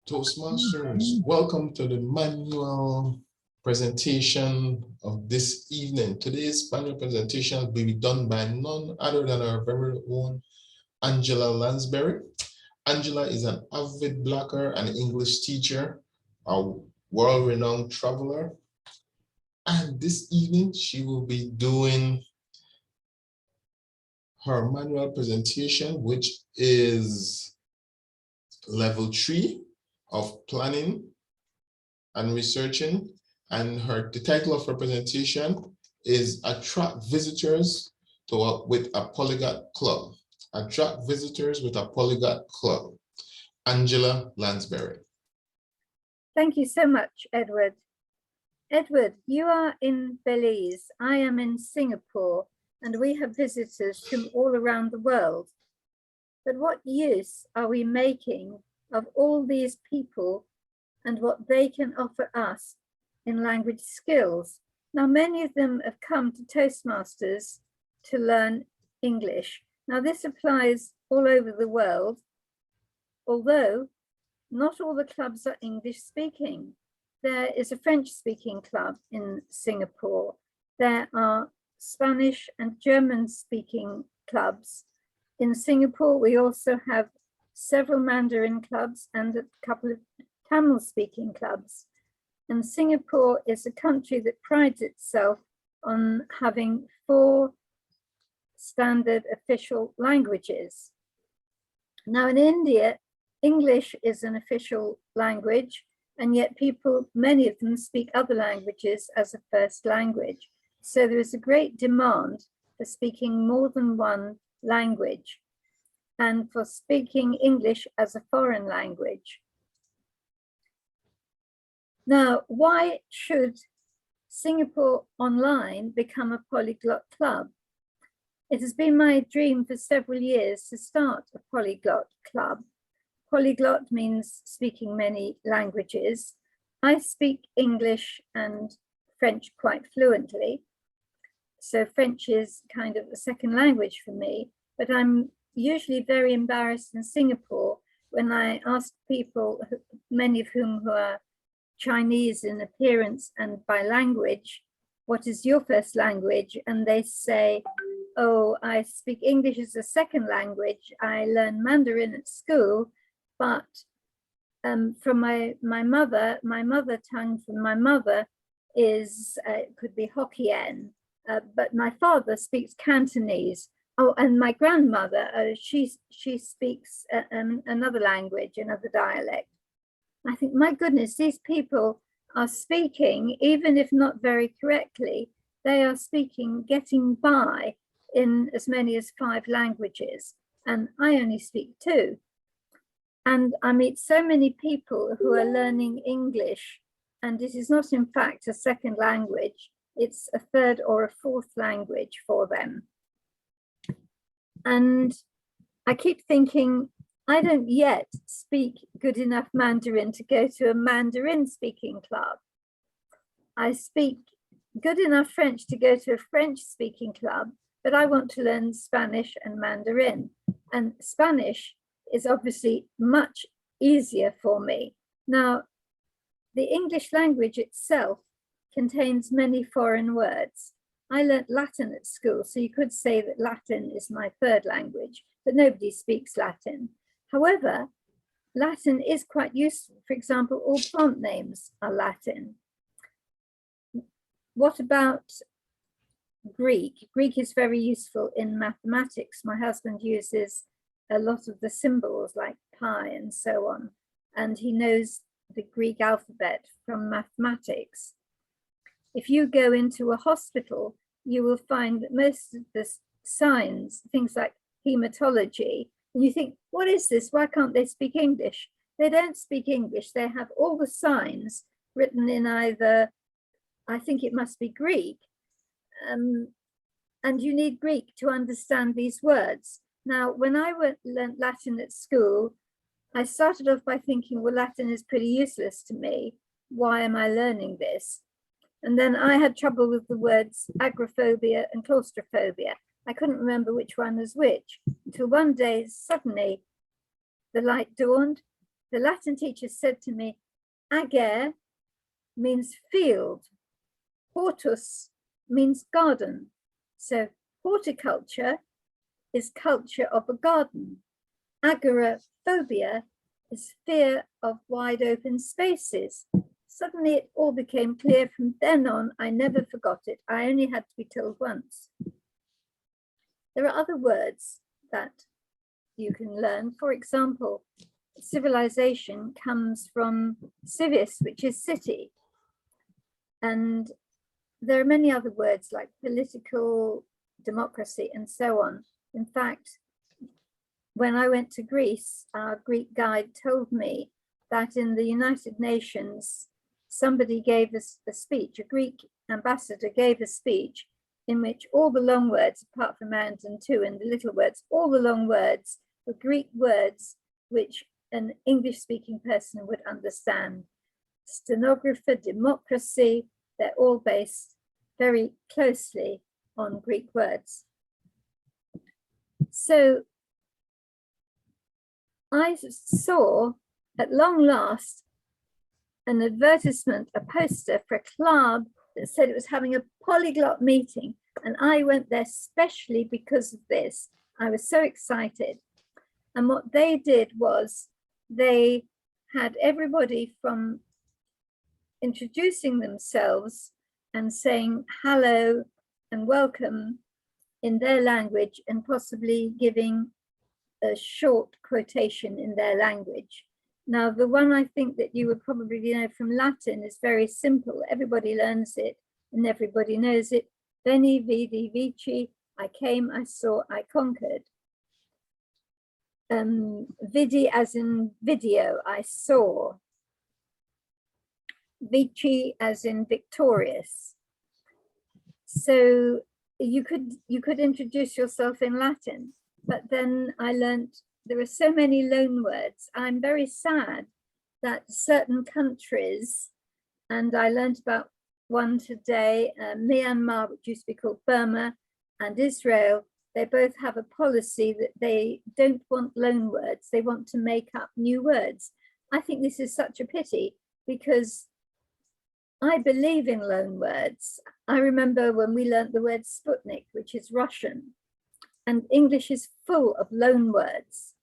Toastmasters, welcome to the manual presentation of this evening. Today's manual presentation will be done by none other than our very own Angela Lansbury. Angela is an avid blogger and English teacher, a world-renowned traveler. And this evening, she will be doing her manual presentation, which is level 3 of planning and researching, and the title of her presentation is Attract Visitors with a Polyglot Club. Attract Visitors with a Polyglot Club. Angela Lansbury. Thank you so much, Edward. Edward, you are in Belize, I am in Singapore, and we have visitors from all around the world. But what use are we making of all these people and what they can offer us in language skills? Now, many of them have come to Toastmasters to learn English. Now, this applies all over the world, although not all the clubs are English speaking. There is a French speaking club in Singapore. There are Spanish and German speaking clubs. In Singapore, we also have several Mandarin clubs and a couple of Tamil speaking clubs. And Singapore is a country that prides itself on having 4 standard official languages. Now in India, English is an official language, and yet many of them speak other languages as a first language. So there is a great demand for speaking more than one language and for speaking English as a foreign language. Now, why should Singapore Online become a polyglot club? It has been my dream for several years to start a polyglot club. Polyglot means speaking many languages. I speak English and French quite fluently. So French is kind of a second language for me, but I'm usually very embarrassed in Singapore when I ask people, many of whom who are Chinese in appearance and by language, what is your first language? And they say, oh, I speak English as a second language. I learn Mandarin at school, but from my mother tongue from my mother is, could be Hokkien, but my father speaks Cantonese. Oh, and my grandmother, she speaks another language, another dialect. I think, my goodness, these people are speaking, even if not very correctly, they are speaking, getting by in as many as 5 languages. And I only speak 2. And I meet so many people who are learning English, and it is not in fact a second language, it's a 3rd or a 4th language for them. And I keep thinking, I don't yet speak good enough Mandarin to go to a Mandarin speaking club. I speak good enough French to go to a French speaking club, but I want to learn Spanish and Mandarin. And Spanish is obviously much easier for me. Now, the English language itself contains many foreign words. I learnt Latin at school, so you could say that Latin is my 3rd language, but nobody speaks Latin. However, Latin is quite useful. For example, all plant names are Latin. What about Greek? Greek is very useful in mathematics. My husband uses a lot of the symbols like pi and so on, and he knows the Greek alphabet from mathematics. If you go into a hospital, you will find that most of the signs, things like hematology, and you think, what is this? Why can't they speak English? They don't speak English. They have all the signs written in either, I think it must be Greek, and you need Greek to understand these words. Now, when I learned Latin at school, I started off by thinking, well, Latin is pretty useless to me. Why am I learning this? And then I had trouble with the words agoraphobia and claustrophobia. I couldn't remember which one was which, until one day, suddenly, the light dawned. the Latin teacher said to me, ager means field, hortus means garden. So horticulture is culture of a garden. Agoraphobia is fear of wide open spaces. Suddenly it all became clear. From then on, I never forgot it. I only had to be told once. There are other words that you can learn. For example, civilization comes from civis, which is city. And there are many other words like political, democracy, and so on. In fact, when I went to Greece, our Greek guide told me that in the United Nations, somebody gave us a speech, a Greek ambassador gave a speech in which all the long words, apart from and and to, and the little words, all the long words were Greek words which an English-speaking person would understand. Stenographer, democracy, they're all based very closely on Greek words. So I saw at long last an advertisement, a poster for a club that said it was having a polyglot meeting. And I went there specially because of this. I was so excited. And what they did was they had everybody from introducing themselves and saying hello and welcome in their language and possibly giving a short quotation in their language. Now, the one I think that you would probably know from Latin is very simple. Everybody learns it and everybody knows it. Veni, vidi, vici, I came, I saw, I conquered. Vidi as in video, I saw. Vici as in victorious. So you could introduce yourself in Latin, but then I learned there are so many loan words. I'm very sad that certain countries, and I learned about one today, Myanmar, which used to be called Burma, and Israel, they both have a policy that they don't want loan words. They want to make up new words. I think this is such a pity because I believe in loan words. I remember when we learned the word Sputnik, which is Russian, and English is full of loan words.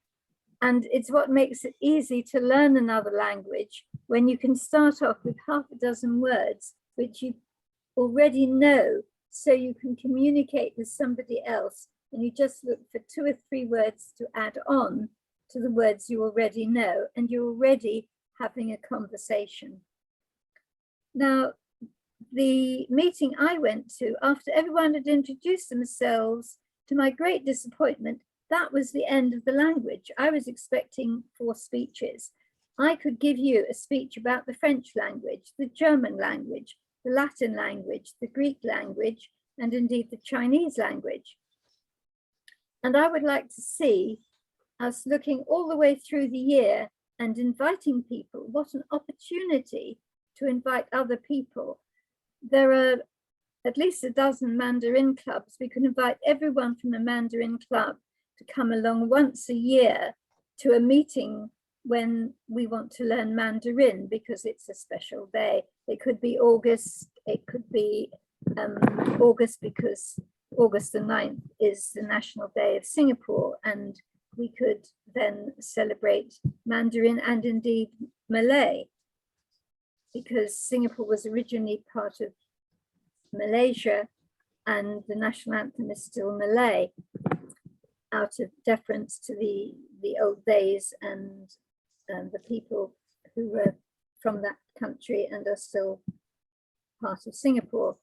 And it's what makes it easy to learn another language when you can start off with half a dozen words, which you already know, so you can communicate with somebody else. And you just look for 2 or 3 words to add on to the words you already know, and you're already having a conversation. Now, the meeting I went to, after everyone had introduced themselves, to my great disappointment, that was the end of the language. I was expecting 4 speeches. I could give you a speech about the French language, the German language, the Latin language, the Greek language, and indeed the Chinese language. And I would like to see us looking all the way through the year and inviting people. What an opportunity to invite other people. There are at least a dozen Mandarin clubs. We can invite everyone from a Mandarin club to come along once a year to a meeting when we want to learn Mandarin because it's a special day. It could be August, it could be August because August the 9th is the National Day of Singapore, and we could then celebrate Mandarin and indeed Malay, because Singapore was originally part of Malaysia and the national anthem is still Malay, out of deference to the old days and the people who were from that country and are still part of Singapore.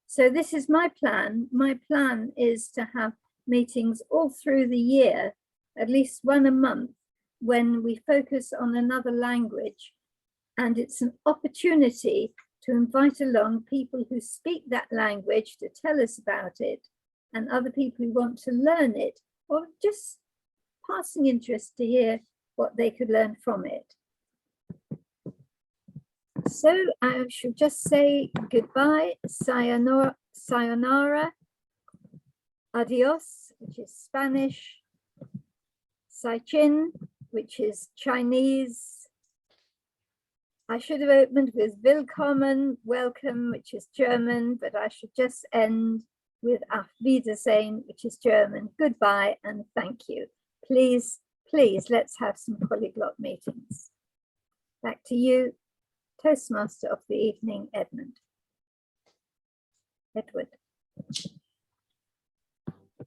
So this is my plan. My plan is to have meetings all through the year, at least one a month, when we focus on another language. And it's an opportunity to invite along people who speak that language to tell us about it, and other people who want to learn it, or just passing interest to hear what they could learn from it. So I should just say goodbye, sayonara, sayonara, adios, which is Spanish, sai chin, which is Chinese. I should have opened with Willkommen, welcome, which is German, but I should just end with Auf Wiedersehen, which is German, goodbye and thank you. Please, please, let's have some polyglot meetings. Back to you, Toastmaster of the evening, Edward.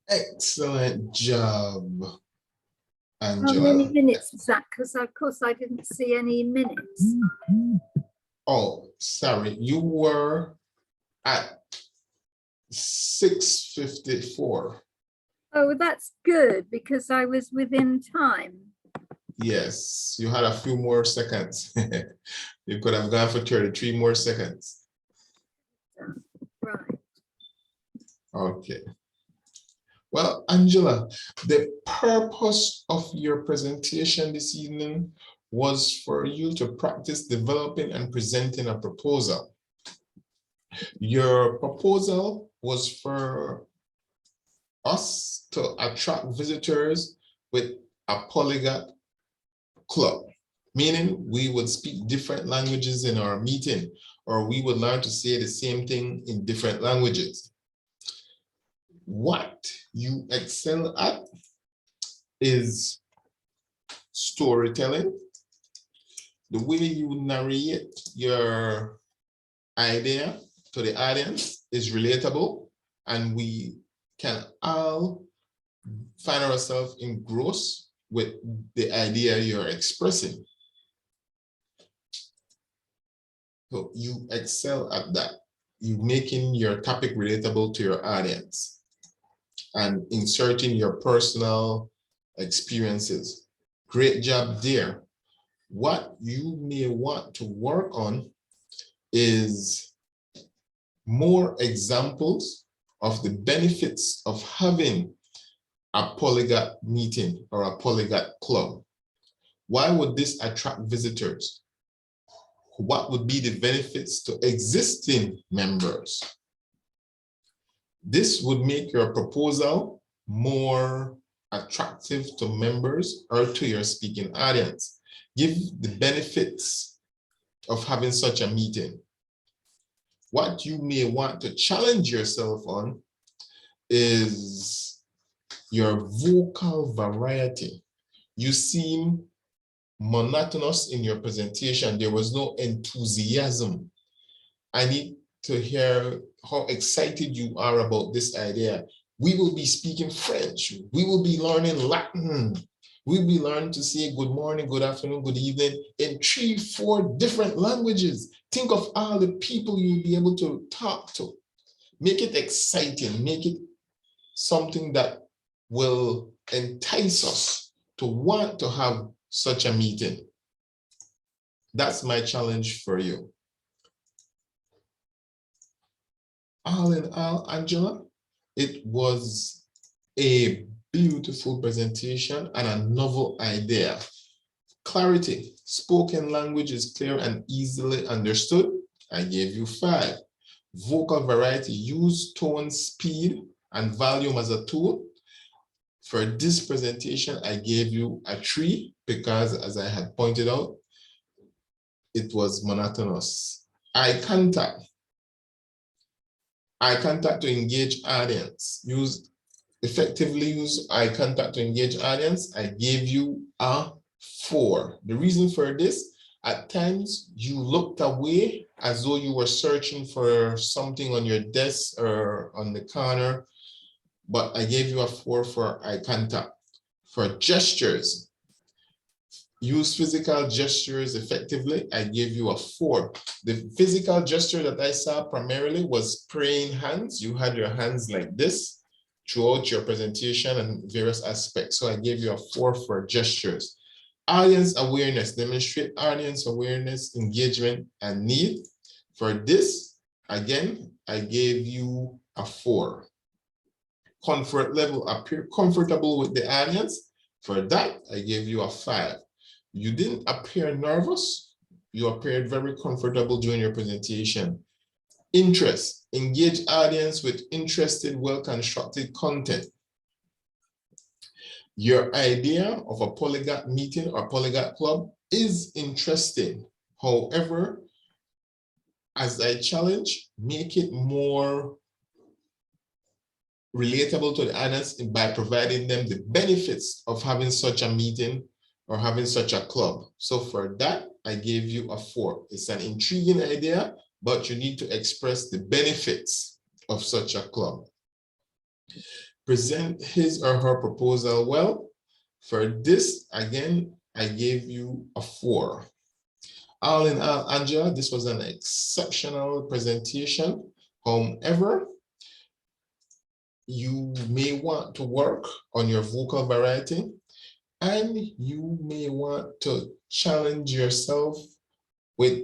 Excellent job, Angela. How many minutes is that? Because of course I didn't see any minutes. Oh, sorry, you were at 6:54. Oh, that's good because I was within time. Yes, you had a few more seconds. You could have gone for 33 more seconds. Right. Okay. Well, Angela, the purpose of your presentation this evening was for you to practice developing and presenting a proposal. Your proposal was for us to attract visitors with a polyglot club, meaning we would speak different languages in our meeting, or we would learn to say the same thing in different languages. What you excel at is storytelling. The way you narrate your idea to the audience is relatable, and we can all find ourselves engrossed with the idea you're expressing. So you excel at that. You making your topic relatable to your audience and inserting your personal experiences. Great job there. What you may want to work on is more examples of the benefits of having a polyglot meeting or a polyglot club. Why would this attract visitors? What would be the benefits to existing members? This would make your proposal more attractive to members or to your speaking audience. Give the benefits of having such a meeting. What you may want to challenge yourself on is your vocal variety. You seem monotonous in your presentation. There was no enthusiasm. I need to hear how excited you are about this idea. We will be speaking French. We will be learning Latin. We'll be learning to say good morning, good afternoon, good evening in 3-4 different languages. Think of all the people you'll be able to talk to. Make it exciting. Make it something that will entice us to want to have such a meeting. That's my challenge for you. All in all, Angela, it was a beautiful presentation and a novel idea. Clarity, spoken language is clear and easily understood. I gave you 5. Vocal variety, use tone, speed, and volume as a tool. For this presentation, I gave you a 3 because, as I had pointed out, it was monotonous. Eye contact to engage audience. Effectively use eye contact to engage audience. I gave you a 4. The reason for this, at times you looked away as though you were searching for something on your desk or on the corner, but I gave you a 4 for eye contact. For gestures, use physical gestures effectively. I gave you a 4. The physical gesture that I saw primarily was praying hands. You had your hands like this throughout your presentation and various aspects. So I gave you a 4 for gestures. Audience awareness, demonstrate audience awareness, engagement, and need. For this, again, I gave you a 4. Comfort level, appear comfortable with the audience. For that, I gave you a 5. You didn't appear nervous. You appeared very comfortable during your presentation. Interest, engage audience with interested, well-constructed content. Your idea of a polyglot meeting or polyglot club is interesting. However, as I challenge, make it more relatable to the others by providing them the benefits of having such a meeting or having such a club. So for that, I gave you a 4. It's an intriguing idea, but you need to express the benefits of such a club. Present his or her proposal well. For this, again, I gave you a 4. All in all, Angela, this was an exceptional presentation. However, you may want to work on your vocal variety, and you may want to challenge yourself with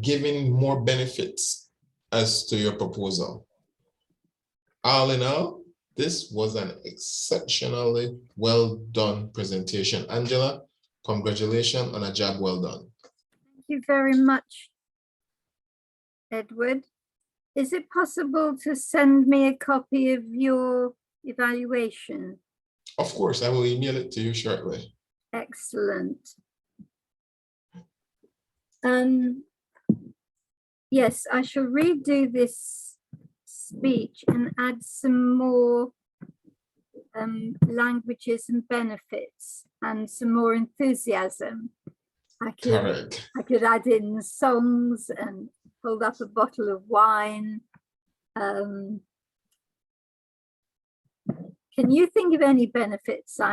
giving more benefits as to your proposal. All in all, this was an exceptionally well done presentation. Angela, congratulations on a job well done. Thank you very much, Edward. Is it possible to send me a copy of your evaluation? Of course, I will email it to you shortly. Excellent. Yes, I shall redo this speech and add some more languages and benefits and some more enthusiasm. I could add in songs and hold up a bottle of wine. Can you think of any benefits